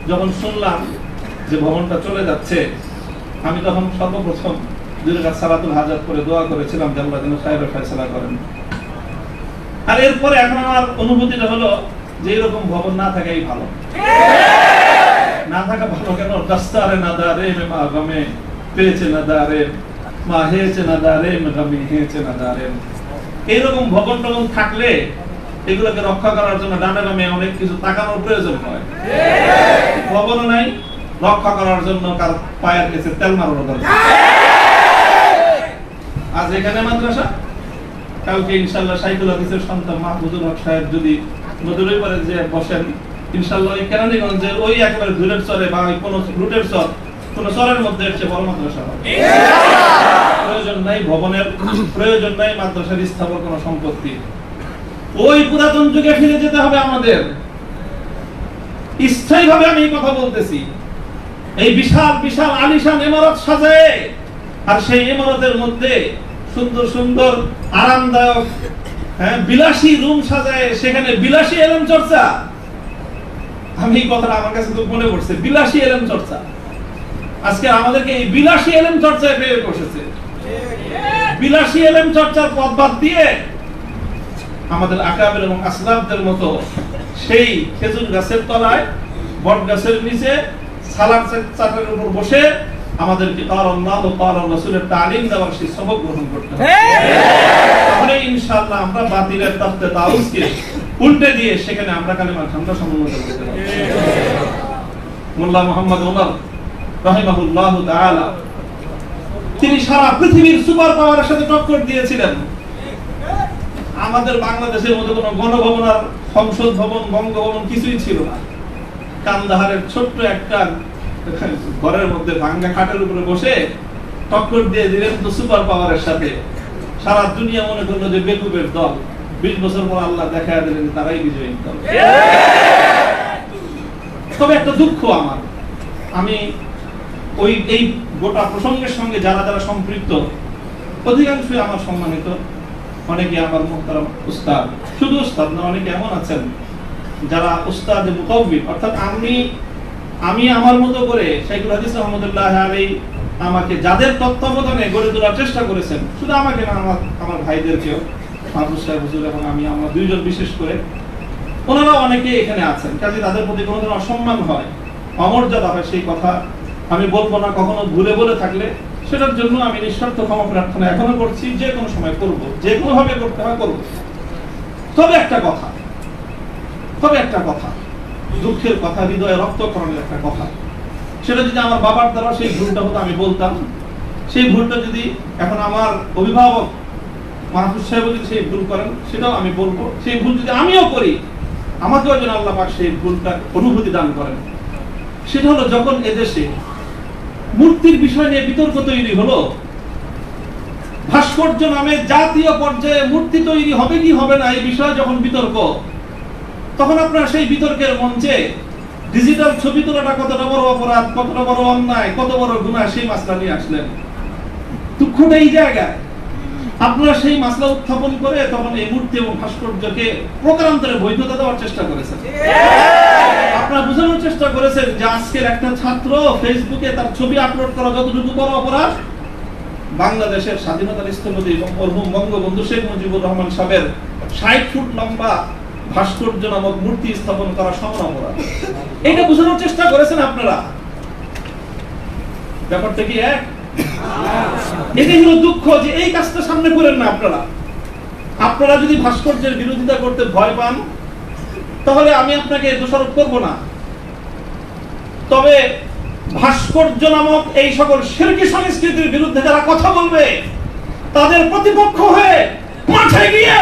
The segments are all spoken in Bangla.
যখন শুনলাম যে ভবনটা চলে যাচ্ছে, আমি তখন সর্বপ্রথম দুই রাকাত সালাতুল হাজাত করে দোয়া করেছিলাম যে আল্লাহ যেন খায়রের ফয়সালা করেন। আর এরপরে এখন আমার অনুভূতিটা হলো যে এরকম ভবন না থাকাই ভালো। না থাকা ভালো কেন? দাস্তারে না দারে মা গমে পেয়েছে না দারে মা হেয়েছে না দারে গমে হেয়েছে না দারে। এইরকম ভবন টবন থাকলে এগুলোকে রক্ষা করার জন্য ডানে বামে অনেক কিছু তাকানোর প্রয়োজন হয়। ভবনও নাই, রক্ষা করার জন্য কার পায়ের কাছে তেল মারানো দরকার। আজ এখানে মাদ্রাসা, কালকে ইনশাআল্লাহ সাইকুল হাদিসের সন্তান মাহমুদুল হক সাহেব যদি নদীর পারে যে বসেন, ইনশাআল্লাহ ওই কেরানীগঞ্জের ওই একেবারে ধুলের চরে বা ওই কোন রুটের চর, কোন চরের মধ্যে এসে বড় মাদ্রাসা হবে। প্রয়োজন নাই ভবনের, প্রয়োজন নাই মাদ্রাসার স্থাপন কোন সম্পত্তি। ওই পুরাতন যুগে ফিরে যেতে হবে আমাদের। স্থায়ীভাবে আমি এই কথা বলতেছি। এই বিশাল বিশাল আলিশান ইমারত সাজায়, আর সেই ইমারতের মধ্যে সুন্দর সুন্দর আরামদায়ক বিলাসী রুম সাজায়, সেখানে বিলাসী এলেম চর্চা। আমি এই কথাটা আমার কাছে তো মনে পড়ছে, বিলাসী এলেম চর্চা। আজকে আমাদেরকে এই বিলাসী এলেম চর্চায় পেয়ে বসেছে। বিলাসী এলেম চর্চার পথ বাদ দিয়ে আমাদের আকাবের এবং আসলাফদের মতো সেই খেজুর গাছের তলায়, বট গাছের নিচে সালাদ চাটার উপর বসে আমাদেরকে আল্লাহ ও আল্লাহর রাসূলের তালিম দেওয়ার সেই সবক গ্রহণ করতে হবে। তাহলে ইনশাআল্লাহ আমরা বাতিলের তখতে তাউসকে উল্টে দিয়ে সেখানে আমরা কালেমার ঠান্ডা সমন্বয় করতে পারব। মোল্লা মুহাম্মদ ওমর রাহিমাহুল্লাহ তাআলা তিনি সারা পৃথিবীর সুপার পাওয়ারের সাথে টক্কর দিয়েছিলেন। আমাদের বাংলাদেশের মধ্যে কোনো গণভবন আর সংসদ ভবন, বঙ্গভবন কিছুই ছিল না। কান্দাহারের ছোট্ট একটা ঘরের মধ্যে ভাঙ্গা খাটের উপরে বসে টক্কর দিয়ে দিলেন তো সুপার পাওয়ারের সাথে। সারা দুনিয়া মনে করলো যে বেকুবের দল। 20 বছর পর আল্লাহ দেখায় দিলেন তারাই বিজয়ী দল। তবে একটা দুঃখ আমার, আমি ওই এই গোটা প্রসঙ্গের সঙ্গে যারা যারা সম্পৃক্ত অধিকাংশই আমার সম্মানিত, অনেকে আমার মুহতারাম উস্তাদ, শুধু উস্তাদ না, অনেকে এমন আছেন যারা উস্তাদ মুকাওবিব, অর্থাৎ আমি আমার মতো করে শাইখুল হাদিস রহমাতুল্লাহ আলাইহি আমাকে যাদের তত্ত্বাবধানে গড়ে তোলার চেষ্টা করেছেন, শুধু আমাকে না, আমার ভাইদেরকেও, মাহফুজ সাহেব হুজুর এবং আমি, আমরা দুইজন বিশেষ করে, ওনারা অনেকে এখানে আছেন। কাজে তাদের প্রতি কোনো ধরনের অসম্মান হয়, অমর্যাদা হয়, সেই কথা আমি বলবো না। কখনো ভুলে বলে থাকলে সেটার জন্য আমি নিঃস্বার্থ ক্ষমা প্রার্থনা এখনো করছি, যে কোনো সময় করব, যে কোনো ভাবে করতে হয় করব। তবে একটা কথা, দুঃখের কথা, হৃদয়ে রক্তক্ষরণের একটা কথা, সেটা যদি আমার বাবার দ্বারা সেই ভুলটা হতো আমি বলতাম। সেই ভুলটা যদি এখন আমার অভিভাবক মাহফুজ সাহেব যদি সেই ভুল করেন সেটাও আমি বলবো। সেই ভুল যদি আমিও করি, আমাকেও যেন আল্লাহ পাক সেই ভুলটা অনুভূতি দান করেন। সেটা হলো যখন এদেশে মূর্তির বিষয় নিয়ে বিতর্ক তৈরি হলো, ভাস্কর্য নামে জাতীয় পর্যায়ে মূর্তি তৈরি হবে কি হবে না এই বিষয়ে যখন বিতর্ক, তখন আপনারা সেই বিতর্কের মঞ্চে ডিজিটাল ছবি তোলাটা কতটা বড় অপরাধ, কতটা বড় অন্যায়, কত বড় গুনাহ, সেই মাসলা নিয়ে আসলেন। দুঃখটা এই জায়গায়, আপনারা সেই মাসলা উত্থাপন করে তখন এই মূর্তি এবং ভাস্কর্যকে প্রকারান্তরে বৈধতা দেওয়ার চেষ্টা করেছেন। আপনারা বোঝানোর চেষ্টা করেছেন যে আজকের একটা ছাত্র ফেসবুকে তার ছবি আপলোড করা যতটুকু বড় অপরাধ, বাংলাদেশের স্বাধীনতার স্থপতি মরহুম বঙ্গবন্ধু শেখ মুজিবুর রহমান সাহেবের 60 ফুট লম্বা ভাস্কর্য নামক মূর্তি স্থাপন করা সমান অপরাধ। এটা বোঝানোর চেষ্টা করেছেন আপনারা। ব্যাপারটা কি এক? এটাই হলো দুঃখ যে এই কাজটা সামনে করেন না আপনারা যদি ভাস্কর্যের বিরোধিতা করতে ভয় পান, তাহলে আমি আপনাকে দোষারোপ করব না। তবে ভাস্কর্য নামক এই সকল শিরকি সংস্কৃতির বিরুদ্ধে যারা কথা বলবে, তাদের প্রতিপক্ষ হয়ে মাঠে গিয়ে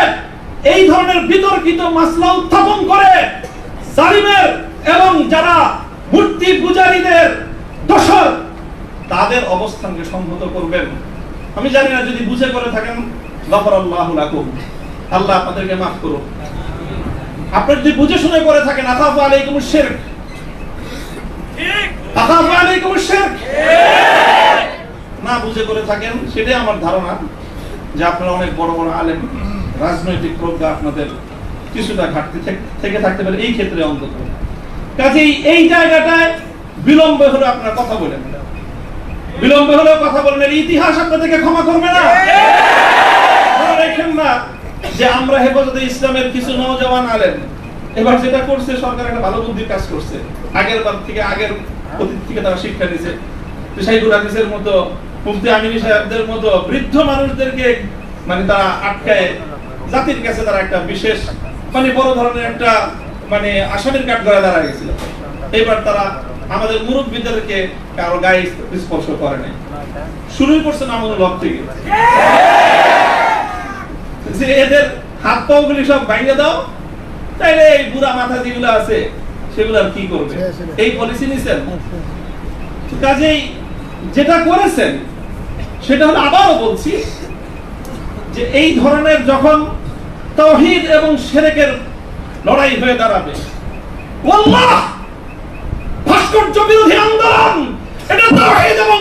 এই ধরনের বিতর্কিত মাসলা উত্থাপন করে জালিমের এবং যারা মূর্তি পূজারীদের দোষর, তাদের অবস্থানকে সংহত করবেন। আমি জানি না, যদি বুঝে করে থাকেন, গফরাল্লাহু লাকুম, আল্লাহ আপনাদেরকে মাফ করুন। আপনারা যদি বুঝে শুনে করে থাকেন, আখাফু আলাইকুমুশ শিরক, আখাফু আলাইকুমুশ শিরক, না বুঝে করে থাকেন, সেটাই আমার ধারণা যে আপনারা অনেক বড় বড় আলেম, রাজনৈতিক প্রজ্ঞা আপনাদের কিছুটা ঘাটতি থেকে থাকতে পারে এই ক্ষেত্রে অন্তত। কাজেই এই জায়গাটায় বিলম্বে হলে আপনারা কথা বলেন, বিলম্বে হলেও কথা বলেন, এর ইতিহাস আপনাদেরকে ক্ষমা করবে না। মনে রাখেন না যে আমরা হেফাজতে ইসলামের কিছু নওজওয়ান আলেম এবার যেটা করছে, সরকার একটা ভালো বুদ্ধির কাজ করছে। আগের বার থেকে, আগের অতীত থেকে তারা শিক্ষা নিছে। শাইখুল হাদিসের মতো, মুফতি আমিনী সাহেবদের মতো বৃদ্ধ মানুষদেরকে মানে তারা আটকায় জাতির কাছে তারা একটা বিশেষ মানে বড় ধরনের একটা মানে আসামির কাঠ গড়ে দাঁড়ায় গেছিল। এবার তারা আমাদের মুরব্বীদেরকে কারো গায়ে স্পর্শ করে নাই। শুরুই করছে মামুনুল হক থেকে, যে এদের হাত পা গুলি সব ভাঙে দাও, তাইলে এই বুড়া মাথা যেগুলো আছে সেগুলো আর কি করবে, এই পলিসি নিছেন। কাজেই যেটা করেছেন সেটা হলো, আবারও বলছি যে এই ধরনের যখন তাওহীদ এবং শিরকের লড়াই হয়ে দাঁড়াবে, আল্লাহ ভাস্কর্য বিরোধী আন্দোলন এটা তাওহীদ এবং